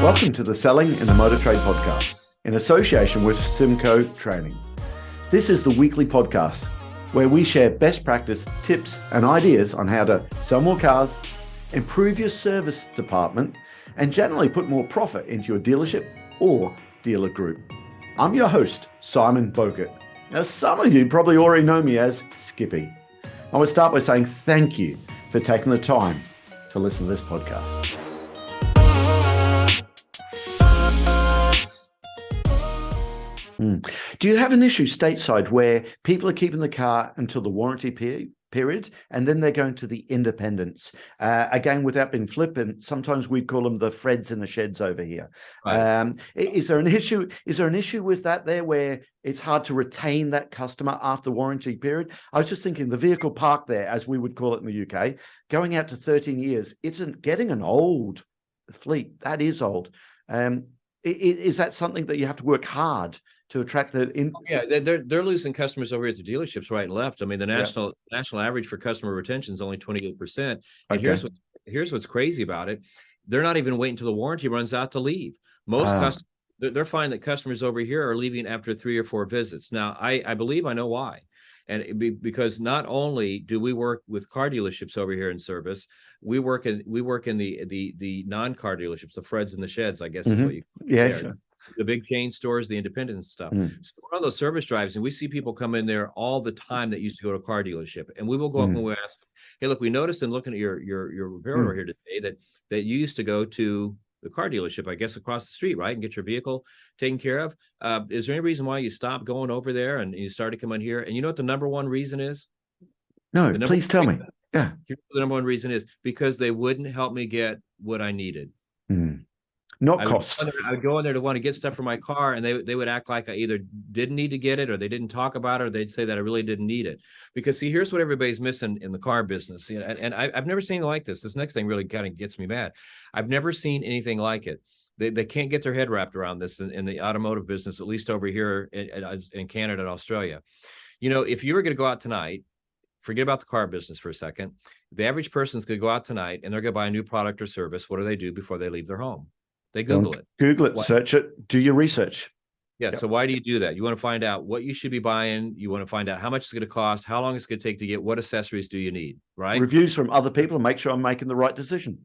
Welcome to the Selling in the Motor Trade podcast, in association with symcotraining. This is the weekly podcast where we share best practice, tips and ideas on how to sell more cars, improve your service department, and generally put more profit into your dealership or dealer group. I'm your host, Simon Bowkett. Now, some of you probably already know me as Skippy. I want to start by saying thank you for taking the time to listen to this podcast. Do you have an issue stateside where people are keeping the car until the warranty period and then they're going to the independents? Again, without being flippant, sometimes we'd call them the Freds in the sheds over here. Right. Is there an issue? Is there an issue with that there where it's hard to retain that customer after warranty period? I was just thinking the vehicle park there, as we would call it in the UK, going out to 13 years, it's getting an old fleet. That is old. Is that something that you have to work hard to attract the they're losing customers over here at the dealerships right and left. I mean, the national average for customer retention is only 28%. And here's what's crazy about it. They're not even waiting until the warranty runs out to leave. Most customers, they're finding that customers over here are leaving after 3 or 4 visits. Now, I believe I know why. And because not only do we work with car dealerships over here in service, we work in the non-car dealerships, the Freds and the sheds, I guess is what you sure. The big chain stores, the independent stuff. So we're on those service drives, and we see people come in there all the time that used to go to a car dealership, and we will go up and we ask them, "Hey, look, we noticed in looking at your repair order here today that you used to go to the car dealership, I guess, across the street, right, and get your vehicle taken care of. Is there any reason why you stopped going over there and you started coming here?" And you know what the number one reason is? No, please tell me. Yeah. Here's the number one reason is because they wouldn't help me get what I needed. Not cost. I would go in there to want to get stuff for my car, and they would act like I either didn't need to get it, or they didn't talk about it, or they'd say that I really didn't need it. Because see, here's what everybody's missing in the car business. And I've never seen anything like this. This next thing really kind of gets me mad. I've never seen anything like it. They can't get their head wrapped around this in the automotive business, at least over here in Canada and Australia. You know, if you were going to go out tonight, forget about the car business for a second. The average person's going to go out tonight and they're going to buy a new product or service. What do before they leave their home? They Google it. Google it, search it, do your research. Yeah. So why do you do that? You want to find out what you should be buying. You want to find out how much it's going to cost, how long it's going to take to get, what accessories do you need, right? Reviews from other people and make sure I'm making the right decision.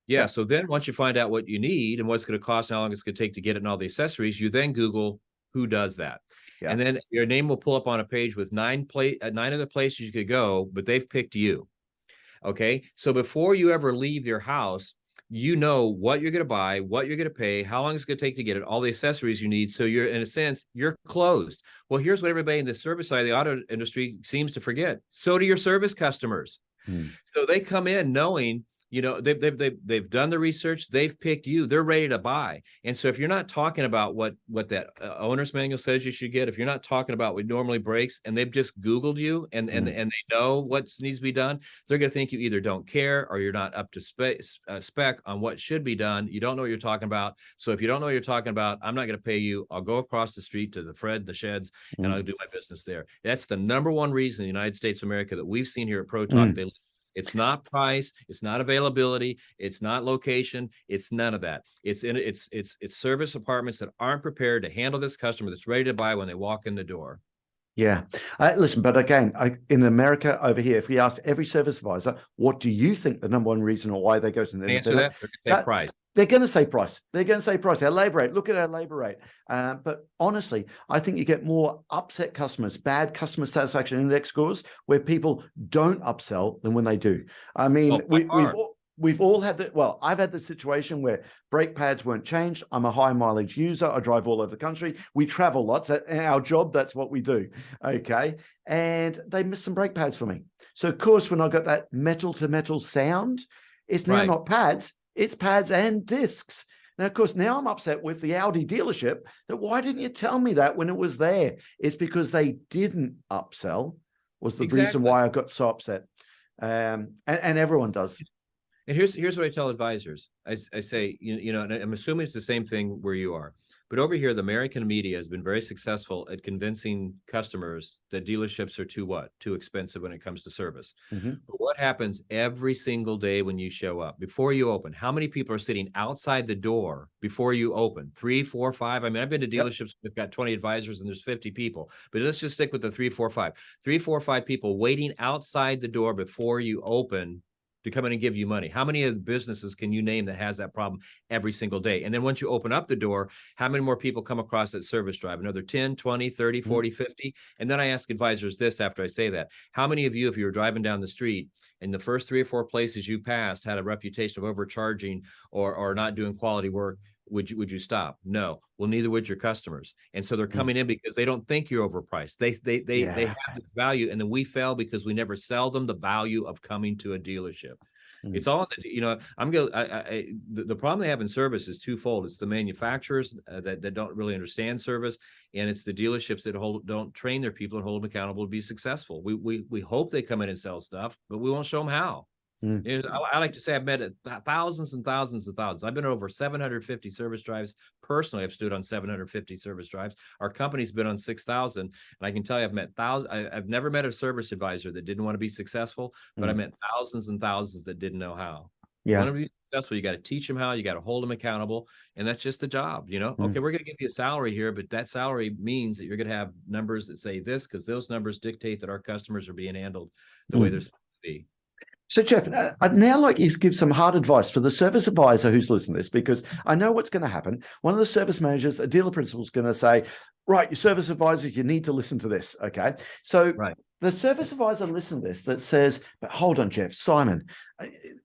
Yeah. So then once you find out what you need and what's going to cost and how long it's going to take to get it and all the accessories, you then Google who does that. Yeah. And then your name will pull up on a page with 9 other places you could go, but they've picked you. Okay. So before you ever leave your house, you know what you're going to buy, what you're going to pay, how long it's going to take to get it, all the accessories you need. So you're, in a sense, you're closed. Well, here's what everybody in the service side of the auto industry seems to forget. So do your service customers. So they come in knowing, you know, they've done the research, they've picked you, they're ready to buy. And so if you're not talking about what that owner's manual says you should get, if you're not talking about what normally breaks, and they've just Googled you and they know what needs to be done, they're going to think you either don't care or you're not up to spec on what should be done. You don't know what you're talking about. So if you don't know what you're talking about, I'm not going to pay you. I'll go across the street to the Fred, the sheds, and I'll do my business there. That's the number one reason in the United States of America that we've seen here at Pro Talk. It's not price, it's not availability, it's not location, it's none of that. It's service departments that aren't prepared to handle this customer that's ready to buy when they walk in the door. Yeah. Listen, but again, in America over here, if we ask every service advisor, what do you think the number one reason or why they go to the answer that, they're going to say price. They're going to say price. They're going to say price. Our labor rate. Look at our labor rate. But honestly, I think you get more upset customers, bad customer satisfaction index scores, where people don't upsell than when they do. I mean, we've all had that. Well, I've had the situation where brake pads weren't changed. I'm a high mileage user. I drive all over the country. We travel lots. In our job, that's what we do. Okay. And they missed some brake pads for me. So of course, when I got that metal to metal sound, it's now not pads. It's pads and discs. Now, of course, now I'm upset with the Audi dealership that why didn't you tell me that when it was there? It's because they didn't upsell was the reason why I got so upset. And everyone does. And here's what I tell advisors. I say, and I'm assuming it's the same thing where you are. But over here, the American media has been very successful at convincing customers that dealerships are too expensive when it comes to service. Mm-hmm. But what happens every single day when you show up, before you open? How many people are sitting outside the door before you open? 3, 4, 5. I mean, I've been to dealerships that have got 20 advisors and there's 50 people. But let's just stick with the 3, 4, 5. 3, 4, 5 people waiting outside the door before you open to come in and give you money. How many of the businesses can you name that has that problem every single day? And then once you open up the door, how many more people come across that service drive? Another 10, 20, 30, 40, 50. And then I ask advisors this after I say that. How many of you, if you were driving down the street and the first 3 or 4 places you passed had a reputation of overcharging or not doing quality work, would you stop? No. Well, neither would your customers. And so they're coming in because they don't think you're overpriced. They have this value, and then we fail because we never sell them the value of coming to a dealership. It's all, the problem they have in service is twofold. It's the manufacturers that don't really understand service, and it's the dealerships that don't train their people and hold them accountable to be successful. We hope they come in and sell stuff, but we won't show them how. I like to say I've met thousands and thousands and thousands. I've been over 750 service drives. Personally, I've stood on 750 service drives. Our company's been on 6,000. And I can tell you, I've met thousands. I've never met a service advisor that didn't want to be successful, but I met thousands and thousands that didn't know how. You want to be successful, you got to teach them how, you got to hold them accountable. And that's just the job, Okay, we're going to give you a salary here, but that salary means that you're going to have numbers that say this, because those numbers dictate that our customers are being handled the way they're supposed to be. So, Jeff, I'd now like you to give some hard advice for the service advisor who's listening to this, because I know what's going to happen. One of the service managers, a dealer principal, is going to say, right, you service advisors, you need to listen to this, okay? So the service advisor listens to this that says, but hold on, Jeff, Simon,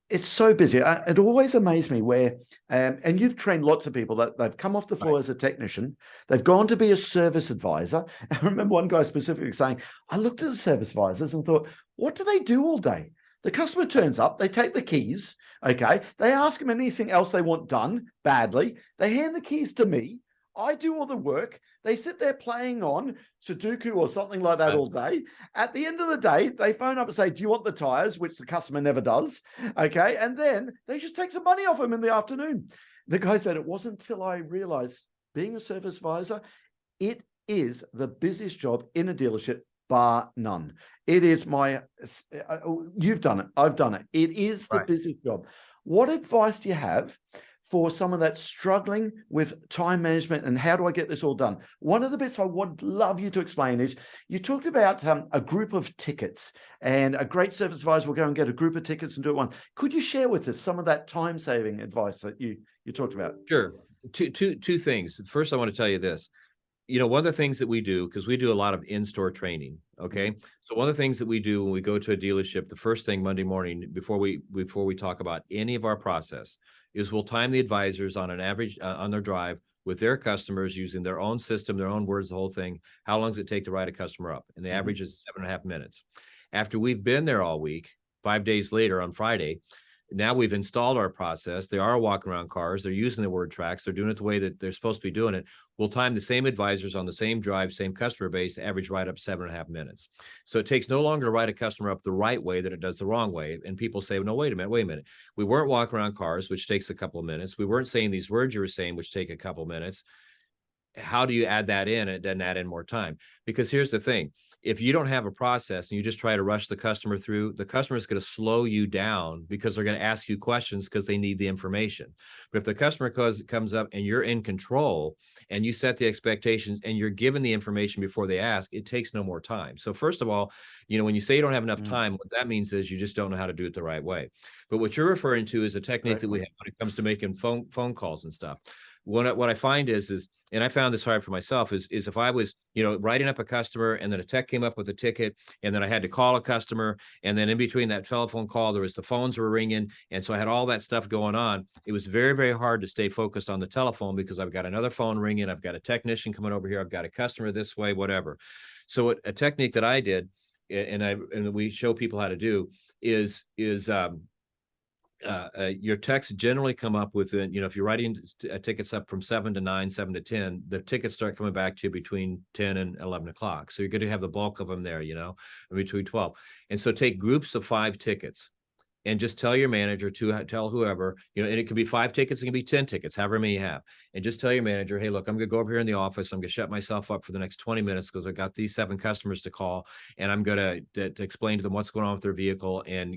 it's so busy. It always amazed me where, and you've trained lots of people that they've come off the floor as a technician, they've gone to be a service advisor. I remember one guy specifically saying, I looked at the service advisors and thought, what do they do all day? The customer turns up, they take the keys, okay? They ask them anything else they want done badly. They hand the keys to me. I do all the work. They sit there playing on Sudoku or something like that all day. At the end of the day, they phone up and say, do you want the tires? Which the customer never does, okay? And then they just take some money off them in the afternoon. The guy said, it wasn't until I realized being a service advisor, it is the busiest job in a dealership, bar none. It is you've done it, I've done it. It is the busiest job. What advice do you have for someone that's struggling with time management and how do I get this all done? One of the bits I would love you to explain is you talked about a group of tickets, and a great service advisor will go and get a group of tickets and do it one. Could you share with us some of that time-saving advice that you talked about? Sure. Two things. First, I want to tell you this. One of the things that we do, because we do a lot of in-store training, okay? So one of the things that we do when we go to a dealership, the first thing Monday morning, before we talk about any of our process, is we'll time the advisors on an average, on their drive with their customers using their own system, their own words, the whole thing. How long does it take to ride a customer up? And the average is 7.5 minutes. After we've been there all week, 5 days later on Friday, now we've installed our process. They are walking around cars. They're using the word tracks. They're doing it the way that they're supposed to be doing it. We'll time the same advisors on the same drive, same customer base, average ride up 7.5 minutes. So it takes no longer to ride a customer up the right way than it does the wrong way. And people say, well, no, wait a minute. We weren't walking around cars, which takes a couple of minutes. We weren't saying these words you were saying, which take a couple of minutes. How do you add that in? It doesn't add in more time. Because here's the thing. If you don't have a process and you just try to rush the customer through, the customer is going to slow you down because they're going to ask you questions because they need the information. But if the customer comes up and you're in control and you set the expectations and you're given the information before they ask, it takes no more time. So first of all, when you say you don't have enough time, what that means is you just don't know how to do it the right way. But what you're referring to is a technique that we have when it comes to making phone calls and stuff. What I find is, and I found this hard for myself, is if I was, writing up a customer and then a tech came up with a ticket and then I had to call a customer, and then in between that telephone call, there was the phones were ringing. And so I had all that stuff going on. It was very, very hard to stay focused on the telephone because I've got another phone ringing. I've got a technician coming over here. I've got a customer this way, whatever. So a technique that I did, and we show people how to do is your texts generally come up within, if you're writing tickets up from 7 to 9, 7 to 10, the tickets start coming back to you between 10 and 11 o'clock. So you're going to have the bulk of them there, between 12. And so take groups of 5 tickets. and just tell your manager to tell whoever, and it could be 5 tickets, it can be 10 tickets, however many you have. And just tell your manager, hey, look, I'm going to go over here in the office. I'm going to shut myself up for the next 20 minutes because I've got these 7 customers to call. And I'm going to explain to them what's going on with their vehicle and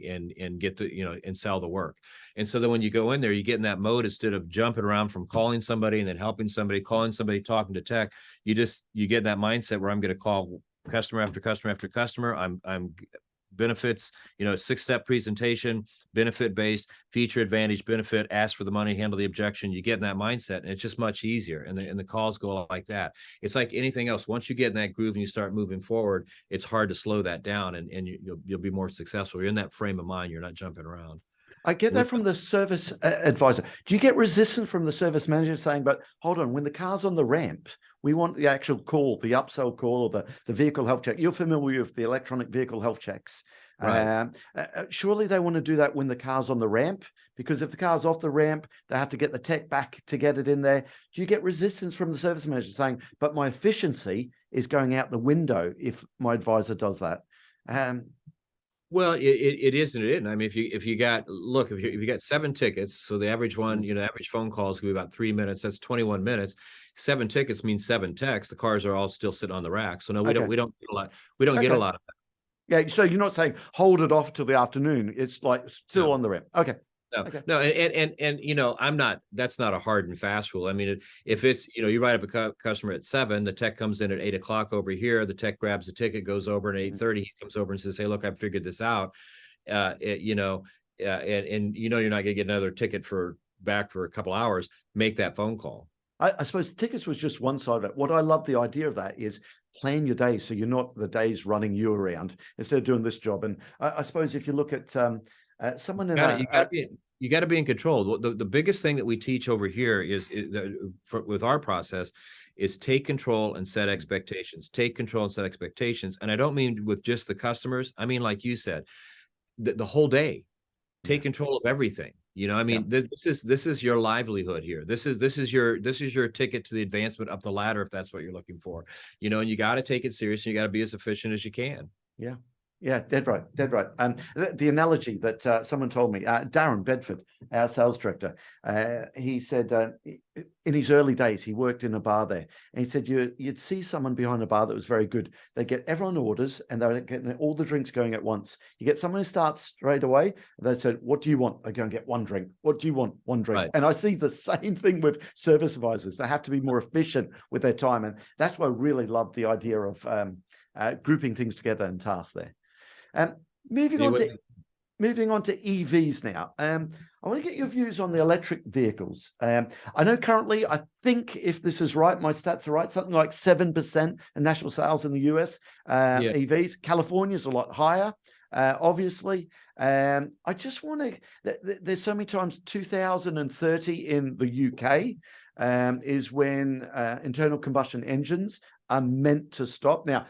get the, and sell the work. And so then when you go in there, you get in that mode instead of jumping around from calling somebody and then helping somebody, calling somebody, talking to tech. You get in that mindset where I'm going to call customer after customer after customer. I'm benefits, 6-step presentation, benefit based, feature advantage, benefit, ask for the money, handle the objection. You get in that mindset, and it's just much easier. And the calls go like that. It's like anything else. Once you get in that groove and you start moving forward, it's hard to slow that down, and you'll be more successful. You're in that frame of mind. You're not jumping around. I get that from the service advisor. Do you get resistance from the service manager saying, but hold on, when the car's on the ramp, we want the actual call, the upsell call, or the vehicle health check? You're familiar with the electronic vehicle health checks. Right. Surely they want to do that when the car's on the ramp, because if the car's off the ramp, they have to get the tech back to get it in there. Do you get resistance from the service manager saying, but my efficiency is going out the window if my advisor does that? Well, it is and it isn't. I mean, if you got 7 tickets, so the average one, average phone calls could be about 3 minutes. That's 21 minutes. 7 tickets means 7 texts. The cars are all still sitting on the rack. So no, we don't get a lot. We don't get a lot of that. Yeah. So you're not saying hold it off till the afternoon. It's like still on the ramp. Okay. No, okay. no, and I'm not. That's not a hard and fast rule. I mean, if it's you write up a customer at 7, the tech comes in at 8 o'clock over here. The tech grabs the ticket, goes over, and at 8:30 he comes over and says, "Hey, look, I've figured this out." And you're not going to get another ticket for a couple hours. Make that phone call. I suppose tickets was just one side of it. What I love the idea of that is plan your day so you're not the days running you around instead of doing this job. And I suppose if you look at someone you got to be in control. The biggest thing that we teach over here is with our process is take control and set expectations. Take control and set expectations. And I don't mean with just the customers. I mean, like you said, the whole day. Take control of everything. This is your livelihood here. This is your ticket to the advancement up the ladder, if that's what you're looking for. And you got to take it seriously. You got to be as efficient as you can. Yeah. Yeah, dead right. The analogy that someone told me, Darren Bedford, our sales director, he said in his early days, he worked in a bar there. And he said you'd see someone behind a bar that was very good. They get everyone orders and they're getting all the drinks going at once. You get someone who starts straight away. They said, what do you want? I go and get one drink. What do you want? One drink. Right. And I see the same thing with service advisors. They have to be more efficient with their time. And that's why I really love the idea of grouping things together in tasks there. Moving on to EVs now. I want to get your views on the electric vehicles. I know currently, I think if this is right, my stats are right, something like 7% of national sales in the US, EVs. California's a lot higher, obviously. I just want to, there's so many times 2030 in the UK is when internal combustion engines are meant to stop. Now,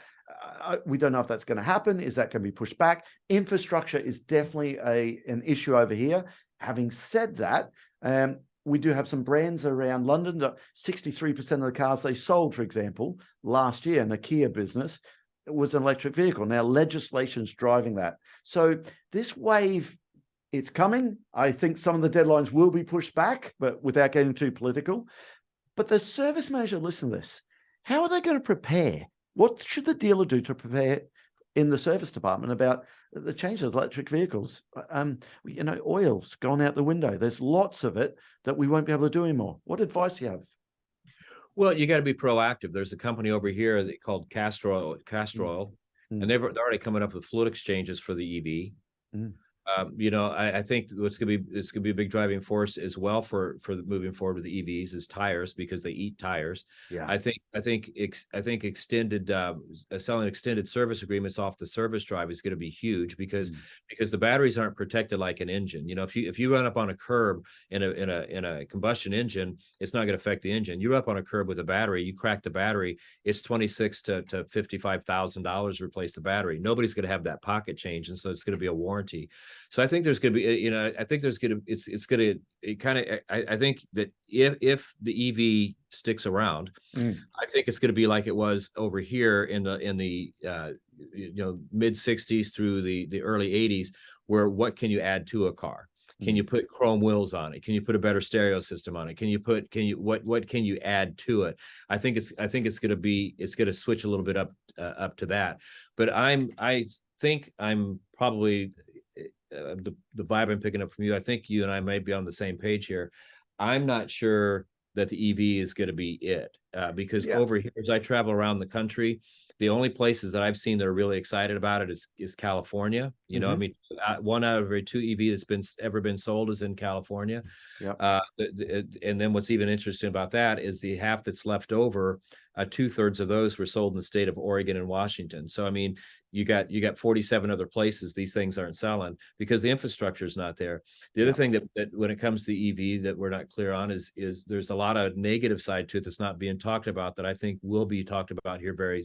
we don't know if that's going to happen. Is that going to be pushed back? Infrastructure is definitely an issue over here. Having said that, we do have some brands around London that 63% of the cars they sold, for example, last year in a Kia business was an electric vehicle. Now, legislation's driving that. So this wave, it's coming. I think some of the deadlines will be pushed back, but without getting too political. But the service manager, listen to this. How are they going to prepare? What should the dealer do to prepare in the service department about the change of electric vehicles? Oil's gone out the window. There's lots of it that we won't be able to do anymore. What advice do you have? Well, you got to be proactive. There's a company over here called Castor Oil, and they're already coming up with fluid exchanges for the EV. I think it's gonna be a big driving force as well for moving forward with the EVs is tires, because they eat tires. Yeah. I think extended selling extended service agreements off the service drive is going to be huge because the batteries aren't protected like an engine. If you run up on a curb in a combustion engine, it's not going to affect the engine. You run up on a curb with a battery, you crack the battery, it's $26,000 to $55,000 to replace the battery. Nobody's going to have that pocket change, and so it's going to be a warranty. So I think there's going to be, I think that if the EV sticks around, I think it's going to be like it was over here in the mid 60s through the early 80s, where what can you add to a car? Can you put chrome wheels on it? Can you put a better stereo system on it? What can you add to it? I think it's going to switch a little bit up to that. But I think I'm probably the vibe I'm picking up from you. I think you and I may be on the same page here. I'm not sure that the EV is going to be it, because over here, as I travel around the country, the only places that I've seen that are really excited about it is California. I mean, 1 out of every 2 EV that's ever been sold is in California. And then what's even interesting about that is the half that's left over, 2/3 of those were sold in the state of Oregon and Washington. So I mean, you got 47 other places these things aren't selling because the infrastructure is not there. The other thing that when it comes to EV that we're not clear on is there's a lot of negative side to it that's not being talked about that I think will be talked about here very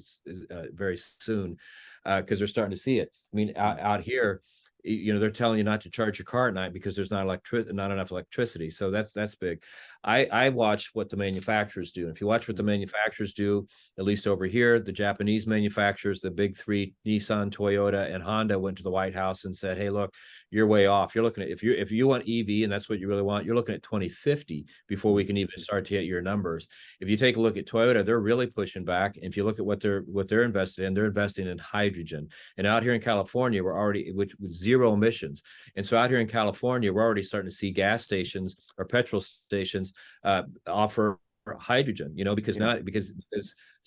soon, because they're starting to see it. I mean, out here, they're telling you not to charge your car at night because there's not enough electricity. So that's big. I watch what the manufacturers do. And if you watch what the manufacturers do, at least over here, the Japanese manufacturers, the big three, Nissan, Toyota, and Honda, went to the White House and said, hey, look, you're way off. You're looking at, if you want EV and that's what you really want, you're looking at 2050 before we can even start to get your numbers. If you take a look at Toyota, they're really pushing back. And if you look at what they're invested in, they're investing in hydrogen. And out here in California, we're already with zero emissions. And so out here in California, we're already starting to see gas stations or petrol stations offer hydrogen, because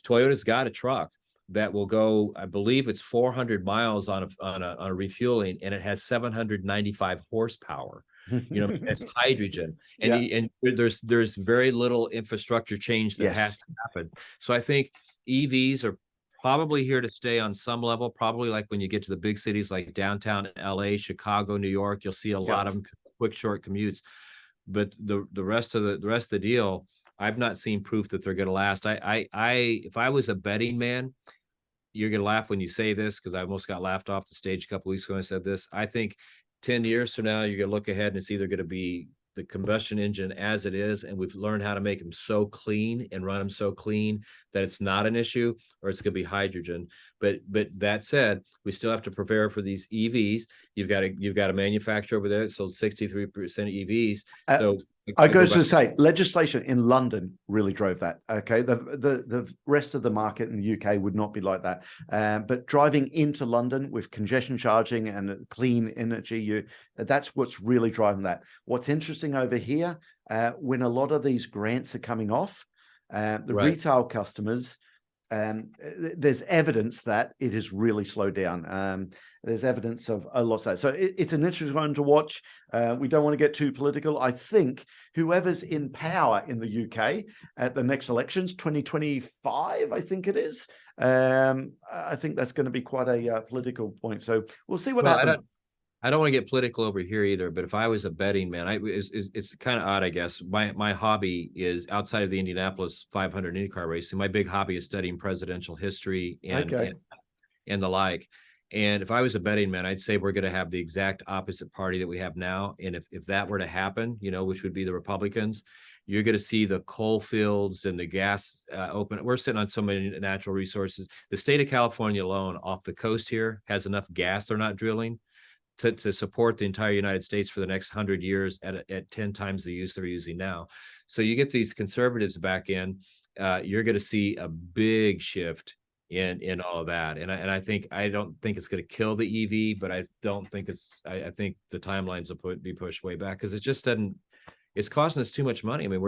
Toyota's got a truck that will go, I believe it's 400 miles on a refueling, and it has 795 horsepower. It's hydrogen, and there's very little infrastructure change that has to happen. So I think EVs are probably here to stay on some level. Probably like when you get to the big cities like downtown LA, Chicago, New York, you'll see a lot of them quick short commutes. But the rest of the deal, I've not seen proof that they're going to last. If I was a betting man, you're going to laugh when you say this because I almost got laughed off the stage a couple weeks ago when I said this. I think 10 years from now, you're going to look ahead and it's either going to be the combustion engine as it is, and we've learned how to make them so clean and run them so clean that it's not an issue, or it's going to be hydrogen. But that said, we still have to prepare for these EVs. You've got a manufacturer over there that sold 63% EVs. So I go to say legislation in London really drove that. Okay, the rest of the market in the UK would not be like that. But driving into London with congestion charging and clean energy, that's what's really driving that. What's interesting over here, when a lot of these grants are coming off, the retail customers, there's evidence that it has really slowed down. There's evidence of a lot of that. So it's an interesting one to watch. We don't want to get too political. I think whoever's in power in the UK at the next elections, 2025, I think it is. I think that's going to be quite a political point. So we'll see what happens. I don't want to get political over here either, but if I was a betting man, it's kind of odd, I guess. My hobby is outside of the Indianapolis 500 IndyCar racing. My big hobby is studying presidential history and the like. And if I was a betting man, I'd say we're going to have the exact opposite party that we have now. And if that were to happen, which would be the Republicans, you're going to see the coal fields and the gas open. We're sitting on so many natural resources. The state of California alone, off the coast here, has enough gas they're not drilling to support the entire United States for the next 100 years at 10 times the use they're using now. So you get these conservatives back in, you're going to see a big shift in all of that. And I don't think it's going to kill the EV, but I don't think I think the timelines will be pushed way back because it's costing us too much money. I mean,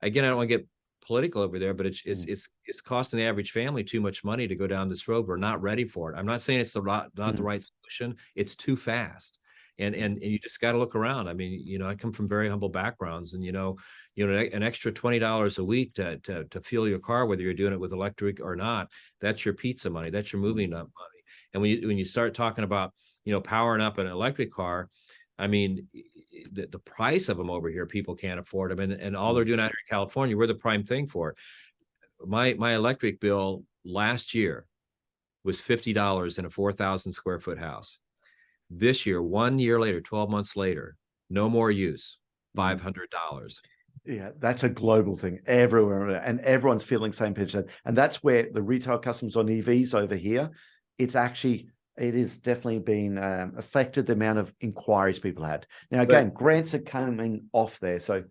I don't want to get political over there, but it's costing the average family too much money to go down this road. We're not ready for it. I'm not saying it's not the right solution. It's too fast. And you just got to look around. I mean, I come from very humble backgrounds, and an extra $20 a week to fuel your car, whether you're doing it with electric or not, that's your pizza money, that's your moving up money. And when you start talking about powering up an electric car, I mean, the price of them over here, people can't afford them, and all they're doing out here in California, we're the prime thing for it. My electric bill last year was $50 in a 4,000 square foot house. This year, 1 year later, 12 months later, no more use, $500. Yeah, that's a global thing everywhere, and everyone's feeling the same pinch. And that's where the retail customers on EVs over here, it is definitely been affected the amount of inquiries people had. Now, again, grants are coming off there, so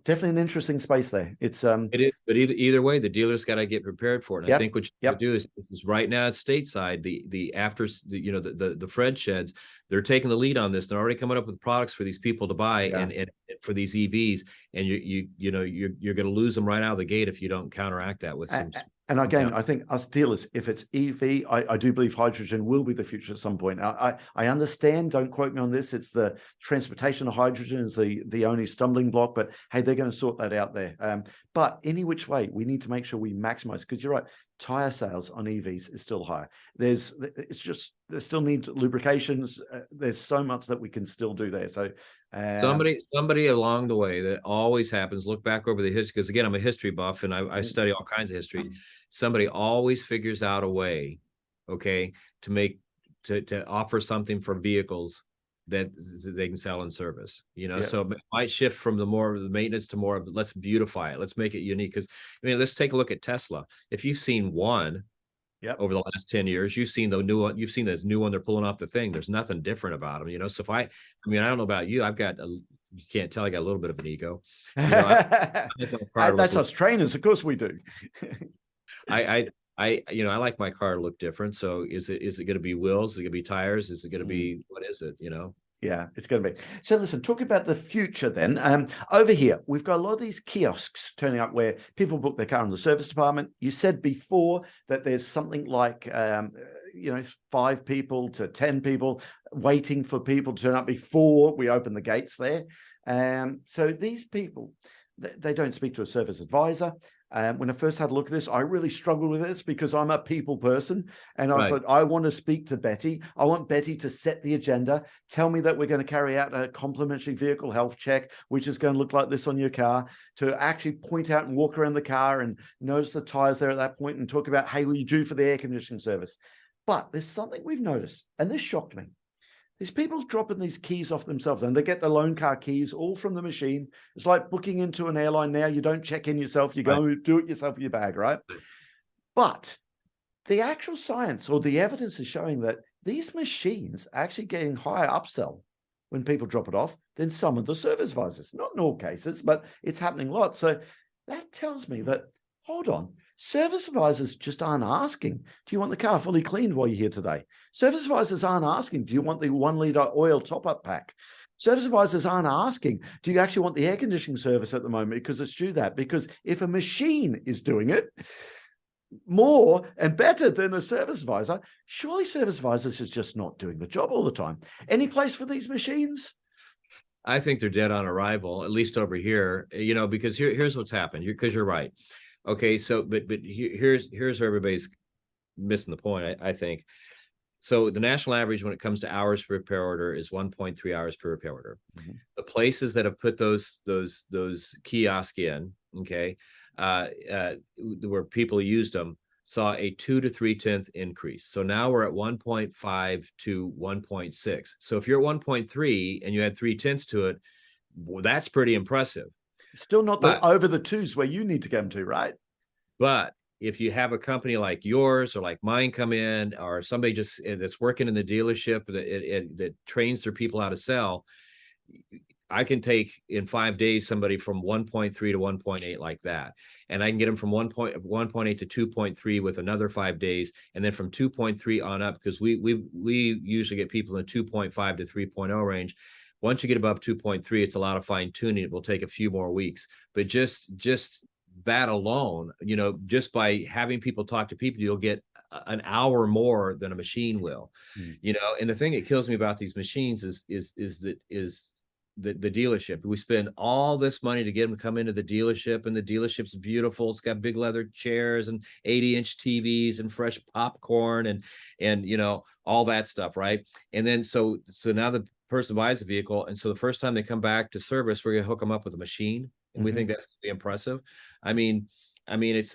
definitely an interesting space there. It is, but either way, the dealer's got to get prepared for it. And I think what you have to do is right now it's stateside. The Fred sheds, they're taking the lead on this. They're already coming up with products for these people to buy and for these EVs, and you're going to lose them right out of the gate if you don't counteract that with some. And again, I think us dealers, if it's EV, I do believe hydrogen will be the future at some point. I understand, don't quote me on this, it's the transportation of hydrogen is the only stumbling block, but hey, they're going to sort that out there. But any which way, we need to make sure we maximize, because you're right, tire sales on EVs is still high. They still need lubrications. There's so much that we can still do there. So somebody along the way, that always happens, look back over the history, because again, I'm a history buff and I study all kinds of history. Somebody always figures out a way, okay, to offer something for vehicles that they can sell and service, so it might shift from the more of the maintenance to more of let's beautify it, let's make it unique. Because let's take a look at Tesla. If you've seen one over the last 10 years, you've seen the new one, you've seen this new one they're pulling off the thing. There's nothing different about them, so if I don't know about you, you can't tell, I got a little bit of an ego. That's us trainers, of course we do. I like my car to look different. So is it going to be wheels? Is it going to be tires? Is it going to be, what is it, Yeah, it's going to be. So listen, talk about the future then. Over here, we've got a lot of these kiosks turning up where people book their car in the service department. You said before that there's something like, 5 people to 10 people waiting for people to turn up before we open the gates there. So these people, they don't speak to a service advisor. When I first had a look at this, I really struggled with this because I'm a people person. And I thought, I want to speak to Betty. I want Betty to set the agenda, tell me that we're going to carry out a complimentary vehicle health check, which is going to look like this on your car, to actually point out and walk around the car and notice the tires there at that point and talk about, hey, what are you due for the air conditioning service? But there's something we've noticed, and this shocked me. These people dropping these keys off themselves, and they get the loan car keys all from the machine. It's like booking into an airline now. You don't check in yourself. You go do it yourself with your bag, right? But the actual science or the evidence is showing that these machines are actually getting higher upsell when people drop it off than some of the service advisors. Not in all cases, but it's happening a lot. So that tells me that, hold on, service advisors just aren't asking, do you want the car fully cleaned while you're here today? Service advisors aren't asking, do you want the 1 litre oil top-up pack? Service advisors aren't asking, do you actually want the air conditioning service at the moment because it's due that? Because if a machine is doing it more and better than a service advisor, surely service advisors is just not doing the job all the time. Any place for these machines? I think they're dead on arrival, at least over here, because here's what's happened. Because you're right. Okay, so but here's where everybody's missing the point, I think. So the national average when it comes to hours per repair order is 1.3 hours per repair order. Mm-hmm. The places that have put those kiosks in, okay, where people used them, saw a 2 to 3/10 increase. So now we're at 1.5 to 1.6. So if you're at 1.3 and you add 3/10 to it, well, that's pretty impressive. Still not over the 2s where you need to get them to, right? But if you have a company like yours or like mine come in, or somebody just that's working in the dealership that trains their people how to sell, I can take in 5 days somebody from 1.3 to 1.8 like that. And I can get them from 1.8 to 2.3 with another 5 days. And then from 2.3 on up, because we usually get people in the 2.5 to 3.0 range. Once you get above 2.3, it's a lot of fine tuning. It will take a few more weeks, but just that alone, just by having people talk to people, you'll get an hour more than a machine will, and the thing that kills me about these machines is the dealership. We spend all this money to get them to come into the dealership, and the dealership's beautiful. It's got big leather chairs and 80-inch TVs and fresh popcorn and all that stuff, right? And then so now the person buys the vehicle, and so the first time they come back to service, we're gonna hook them up with a machine, and we think that's gonna be impressive. I mean, it's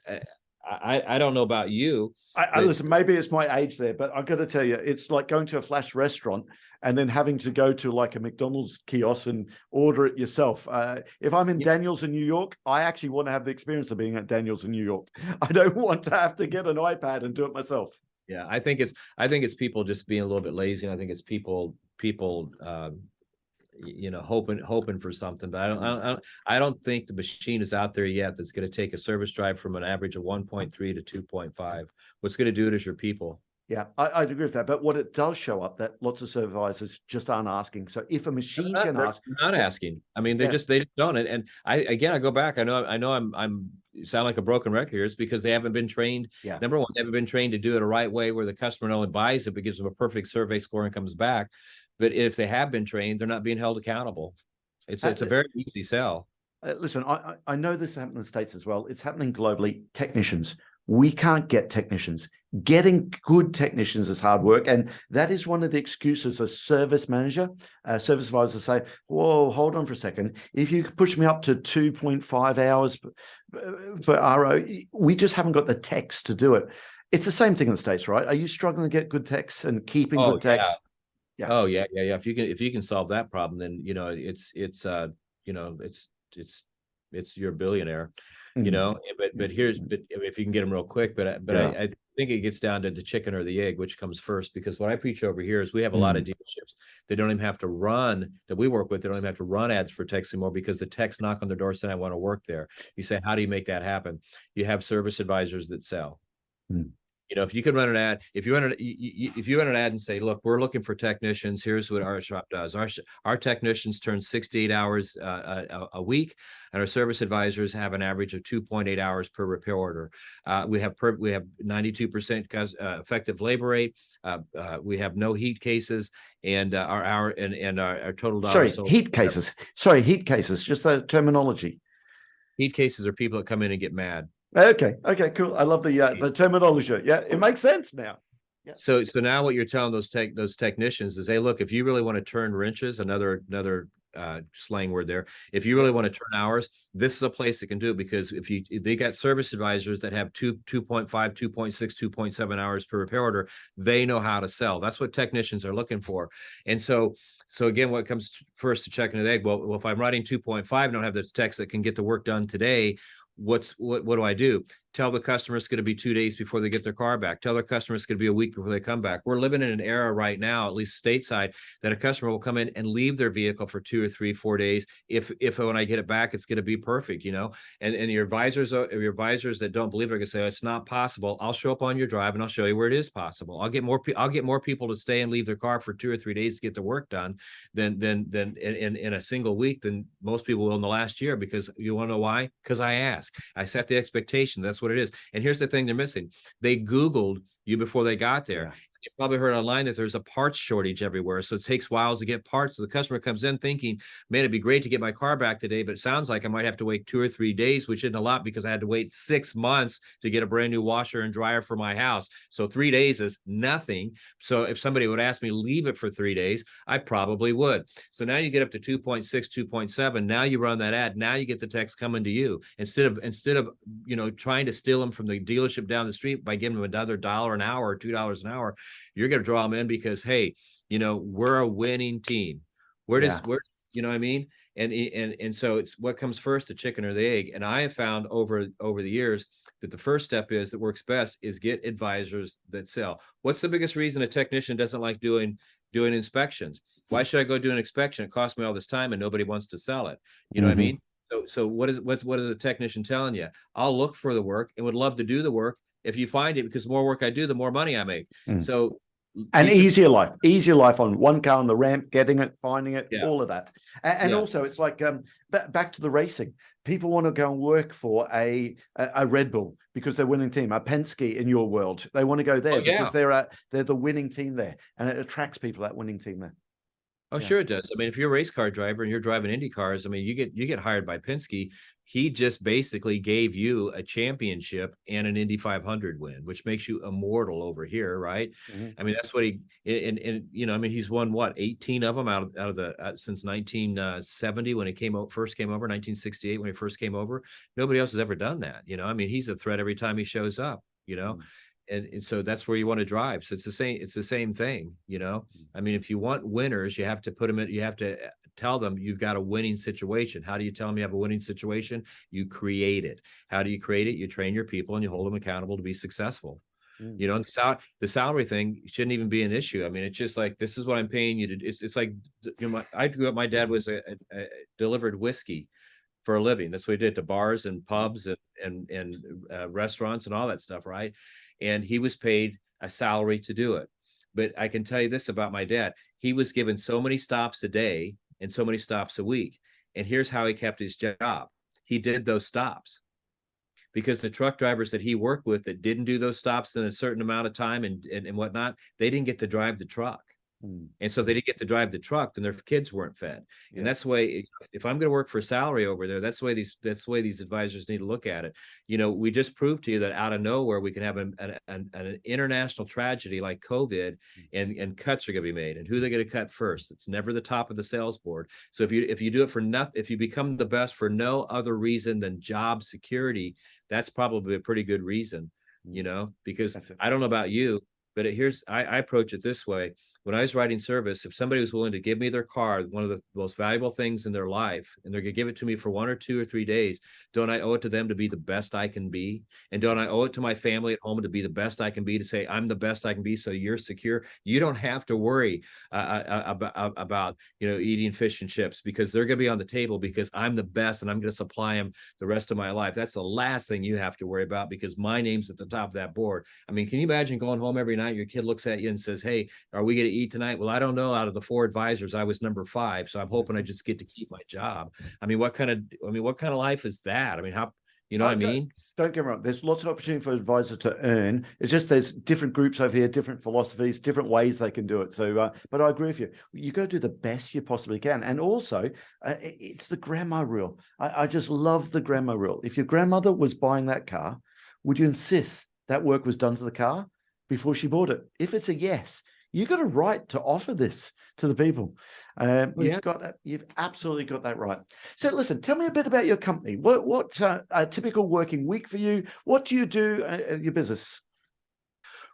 I don't know about you. I listen, maybe it's my age there, but I've got to tell you, it's like going to a flash restaurant and then having to go to like a McDonald's kiosk and order it yourself. If I'm in Daniels in New York, I actually want to have the experience of being at Daniels in New York. I don't want to have to get an iPad and do it myself. Yeah, I think it's people just being a little bit lazy. And I think it's people hoping for something. But I don't think the machine is out there yet that's going to take a service drive from an average of 1.3 to 2.5. What's going to do it is your people. Yeah, I'd agree with that. But what it does show up that lots of supervisors just aren't asking. So if a machine can ask, not asking. I mean, they just don't. And I go back. I know I'm sound like a broken record here. It's because they haven't been trained. Yeah. Number one, they haven't been trained to do it the right way, where the customer not only buys it but gives them a perfect survey score and comes back. But if they have been trained, they're not being held accountable. It's a very easy sell. Listen, I know this happened in the States as well. It's happening globally. Technicians. We can't get technicians. Getting good technicians is hard work. And that is one of the excuses a service manager, service advisors say, whoa, hold on for a second. If you push me up to 2.5 hours for RO, we just haven't got the techs to do it. It's the same thing in the States, right? Are you struggling to get good techs and keeping good techs? Yeah. Oh, yeah. If you can solve that problem, then, it's you're a billionaire. But if you can get them real quick, but I think it gets down to the chicken or the egg, which comes first, because what I preach over here is we have a lot of dealerships that don't even have to run, that we work with, they don't even have to run ads for techs anymore, because the techs knock on their door saying, I want to work there. You say, how do you make that happen? You have service advisors that sell. If you could run an ad, if you run an ad and say, look, we're looking for technicians. Here's what our shop does. Our technicians turn 6 to 8 hours a week, and our service advisors have an average of 2.8 hours per repair order. We have 92% effective labor rate. We have no heat cases, and our total dollars. Heat cases. Sorry, heat cases. Just the terminology. Heat cases are people that come in and get mad. Okay, cool. I love the terminology. Yeah, it makes sense now. Yeah. So now what you're telling those technicians is, hey, look, if you really want to turn wrenches, another slang word there, if you really want to turn hours, this is a place that can do it, because if they got service advisors that have 2.5, 2.6, 2.7 hours per repair order, they know how to sell. That's what technicians are looking for. And so again, what comes first to checking the egg? Well, if I'm writing 2.5 and don't have the techs that can get the work done today, what do I do? Tell the customer it's going to be 2 days before they get their car back. Tell their customer it's going to be a week before they come back. We're living in an era right now, at least stateside, that a customer will come in and leave their vehicle for 2 or 3, 4 days. If when I get it back, it's going to be perfect, and your advisors that don't believe it are going to say, it's not possible. I'll show up on your drive and I'll show you where it is possible. I'll get more people to stay and leave their car for 2 or 3 days to get the work done than in a single week than most people will in the last year. Because you want to know why? Because I set the expectation. That's what it is. And here's the thing they're missing. They Googled you before they got there. Yeah. You probably heard online that there's a parts shortage everywhere. So it takes whiles to get parts. So the customer comes in thinking, man, it'd be great to get my car back today, but it sounds like I might have to wait 2 or 3 days, which isn't a lot, because I had to wait 6 months to get a brand new washer and dryer for my house. So 3 days is nothing. So if somebody would ask me leave it for 3 days, I probably would. So now you get up to 2.6, 2.7. Now you run that ad. Now you get the text coming to you instead of trying to steal them from the dealership down the street by giving them another $1 an hour or $2 an hour. You're going to draw them in because, hey, we're a winning team. We're you know what I mean? And so it's what comes first, the chicken or the egg. And I have found over the years that the first step is that works best is get advisors that sell. What's the biggest reason a technician doesn't like doing inspections? Why should I go do an inspection? It costs me all this time and nobody wants to sell it. You know what I mean? So what is the technician telling you? I'll look for the work and would love to do the work if you find it, because the more work I do, the more money I make. So easier life on one car on the ramp, getting it, finding it, all of that. And also it's like back to the racing. People want to go and work for a Red Bull because they're winning team, a Penske in your world. They want to go there because they're the winning team there, and it attracts people, that winning team there. Oh, sure it does. I mean, if you're a race car driver and you're driving Indy cars, I mean, you get hired by Penske. He just basically gave you a championship and an Indy 500 win, which makes you immortal over here, right? I mean, that's what I mean, he's won 18 of them out of the since 1970 when he first came over, 1968 when he first came over. Nobody else has ever done that. I mean, he's a threat every time he shows up. And so that's where you want to drive. So it's the same thing, I mean, if you want winners, you have to put them in, you have to tell them you've got a winning situation. How do you tell them you have a winning situation? You create it. How do you create it? You train your people and you hold them accountable to be successful. You know, and the salary thing shouldn't even be an issue. I mean, it's just like, this is what I'm paying you to. It's like, you know, I grew up. My dad was delivered whiskey for a living. That's what he did to bars and pubs and restaurants and all that stuff, right? And he was paid a salary to do it. But I can tell you this about my dad: he was given so many stops a day and so many stops a week. And here's how he kept his job: he did those stops, because the truck drivers that he worked with that didn't do those stops in a certain amount of time and whatnot, they didn't get to drive the truck. And so if they didn't get to drive the truck, then their kids weren't fed. And that's the way, if I'm going to work for salary over there, that's the way these advisors need to look at it. You know, we just proved to you that out of nowhere, we can have an international tragedy like COVID, and cuts are going to be made. And who are they going to cut first? It's never the top of the sales board. So if you do it for nothing, if you become the best for no other reason than job security, that's probably a pretty good reason, you know, because I don't know about you, but I approach it this way. When I was writing service, if somebody was willing to give me their car, one of the most valuable things in their life, and they're going to give it to me for 1 or 2 or 3 days, don't I owe it to them to be the best I can be? And don't I owe it to my family at home to be the best I can be, to say, I'm the best I can be, so you're secure? You don't have to worry about, you know, eating fish and chips, because they're going to be on the table because I'm the best and I'm going to supply them the rest of my life. That's the last thing you have to worry about, because my name's at the top of that board. I mean, can you imagine going home every night, your kid looks at you and says, hey, are we going to eat tonight? Well, I don't know. Out of the 4 advisors, I was number 5, so I'm hoping I just get to keep my job. I mean, what kind of life is that? I mean, how, you know what I mean? Don't get me wrong. There's lots of opportunity for advisors to earn. It's just there's different groups over here, different philosophies, different ways they can do it. So, but I agree with you. You got to do the best you possibly can. And also, it's the grandma rule. I just love the grandma rule. If your grandmother was buying that car, would you insist that work was done to the car before she bought it? If it's a yes, you got a right to offer this to the people. You've absolutely got that right. So listen, tell me a bit about your company. What a typical working week for you? What do you do at your business?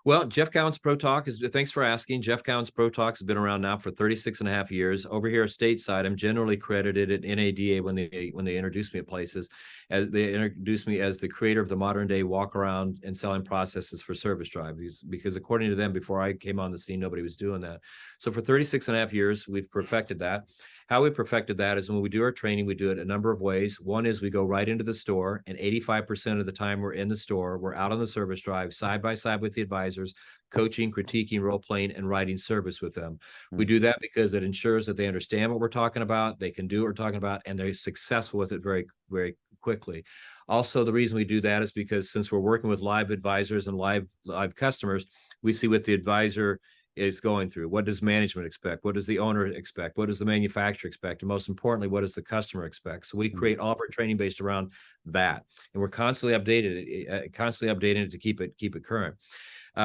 Well, Jeff Cowan's Pro Talk thanks for asking. Jeff Cowan's Pro Talk has been around now for 36 and a half years. Over here stateside, I'm generally credited at NADA when they introduce me at places, as they introduce me as the creator of the modern day walk around and selling processes for service drive, because according to them, before I came on the scene, nobody was doing that. So for 36 and a half years, we've perfected that. How we perfected that is when we do our training, we do it a number of ways. One is we go right into the store, and 85% of the time we're in the store, we're out on the service drive, side by side with the advisors, coaching, critiquing, role-playing, and writing service with them. We do that because it ensures that they understand what we're talking about, they can do what we're talking about, and they're successful with it very, very quickly. Also, the reason we do that is because since we're working with live advisors and live customers, we see what the advisor is going through. What does management expect? What does the owner expect? What does the manufacturer expect? And most importantly, what does the customer expect? So we create all of our training based around that, and we're constantly updating it to keep it current.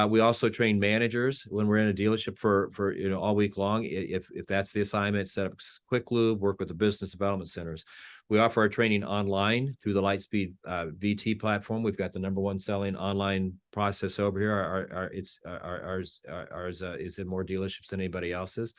We also train managers when we're in a dealership for all week long. If that's the assignment, set up quick lube, work with the business development centers. We offer our training online through the Lightspeed VT platform. We've got the #1 selling online process over here. Ours is in more dealerships than anybody else's.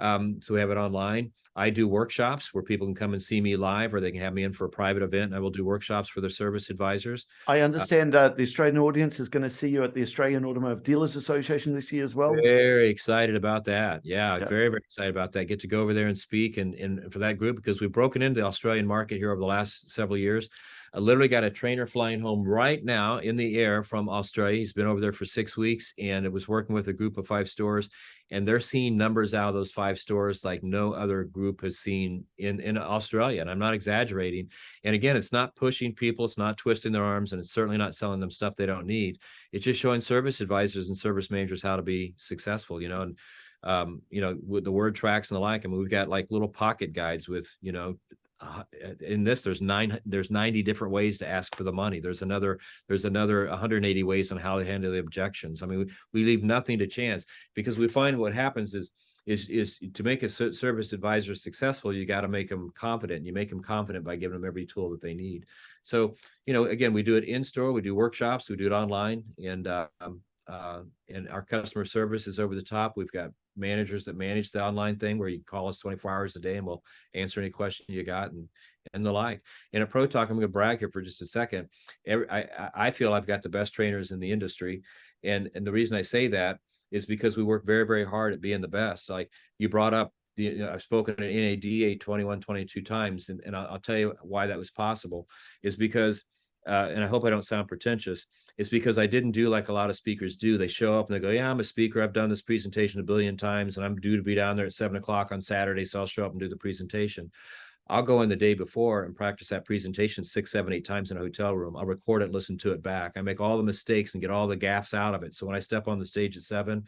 So we have it online. I do workshops where people can come and see me live, or they can have me in for a private event, and I will do workshops for their service advisors. I understand the Australian audience is going to see you at the Australian Automotive Dealers Association this year as well. Very excited about that. Yeah, very, very excited about that. Get to go over there and speak and for that group, because we've broken into the Australian market here over the last several years. I literally got a trainer flying home right now in the air from Australia. He's been over there for 6 weeks, and it was working with a group of 5 stores, and they're seeing numbers out of those 5 stores like no other group has seen in Australia. And I'm not exaggerating. And again, it's not pushing people, it's not twisting their arms, and it's certainly not selling them stuff they don't need. It's just showing service advisors and service managers how to be successful, and with the word tracks and the like. I mean, we've got like little pocket guides with, in this, there's 90 different ways to ask for the money. There's another 180 ways on how to handle the objections. I mean, we leave nothing to chance, because we find what happens is to make a service advisor successful, you got to make them confident. You make them confident by giving them every tool that they need. So, again, we do it in store, we do workshops, we do it online, and our customer service is over the top. We've got managers that manage the online thing where you call us 24 hours a day and we'll answer any question you got. and the like. In a Pro Talk, I'm going to brag here for just a second. I feel I've got the best trainers in the industry. And the reason I say that is because we work very, very hard at being the best. Like you brought up, I've spoken at NADA 21, 22 times, and I'll tell you why that was possible is because, and I hope I don't sound pretentious, it's because I didn't do like a lot of speakers do. They show up and they go, yeah, I'm a speaker. I've done this presentation a billion times and I'm due to be down there at 7 o'clock on Saturday. So I'll show up and do the presentation. I'll go in the day before and practice that presentation 6, 7, 8 times in a hotel room. I'll record it, listen to it back. I make all the mistakes and get all the gaffes out of it. So when I step on the stage at 7,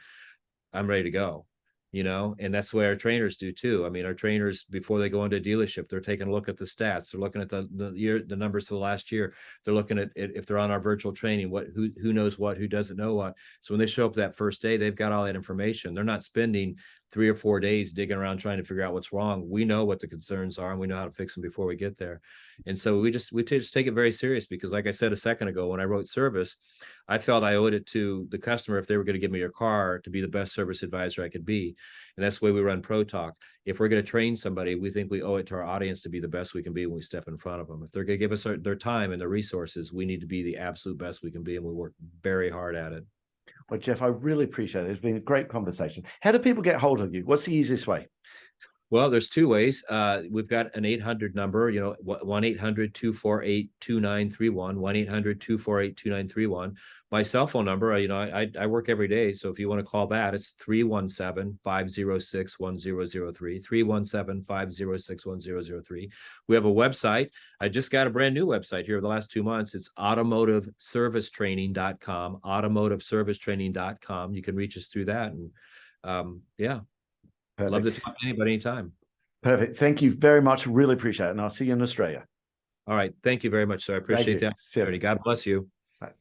I'm ready to go, and that's the way our trainers do too. I mean, our trainers, before they go into a dealership, they're taking a look at the stats. They're looking at the numbers for the last year. They're looking at if they're on our virtual training, who knows what, who doesn't know what. So when they show up that first day, they've got all that information. They're not spending 3 or 4 days digging around trying to figure out what's wrong. We know what the concerns are and we know how to fix them before we get there. And so we just take it very serious because, like I said a second ago, when I wrote service, I felt I owed it to the customer, if they were going to give me a car, to be the best service advisor I could be. And that's the way we run Pro Talk. If we're going to train somebody, we think we owe it to our audience to be the best we can be when we step in front of them. If they're going to give us their time and their resources, we need to be the absolute best we can be, and we work very hard at it. Well, Jeff, I really appreciate it. It's been a great conversation. How do people get hold of you? What's the easiest way? Well, there's 2 ways. We've got an 800 number, 1-800-248-2931, 1-800-248-2931. My cell phone number, I work every day. So if you want to call that, it's 317-506-1003, 317-506-1003. We have a website. I just got a brand new website here over the last 2 months. It's automotiveservicetraining.com, automotiveservicetraining.com. You can reach us through that. And yeah. Perfect. Love to talk to anybody anytime. Perfect. Thank you very much. Really appreciate it. And I'll see you in Australia. All right. Thank you very much, sir. I appreciate that. God bless you. Right.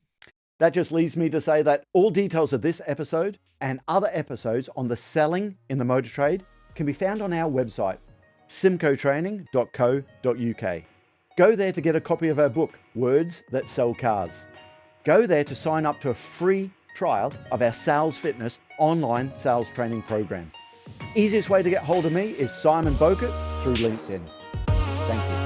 That just leaves me to say that all details of this episode and other episodes on the selling in the motor trade can be found on our website, symcotraining.co.uk. Go there to get a copy of our book, Words That Sell Cars. Go there to sign up to a free trial of our Sales Fitness online sales training program. Easiest way to get hold of me is Simon Bowkett through LinkedIn. Thank you.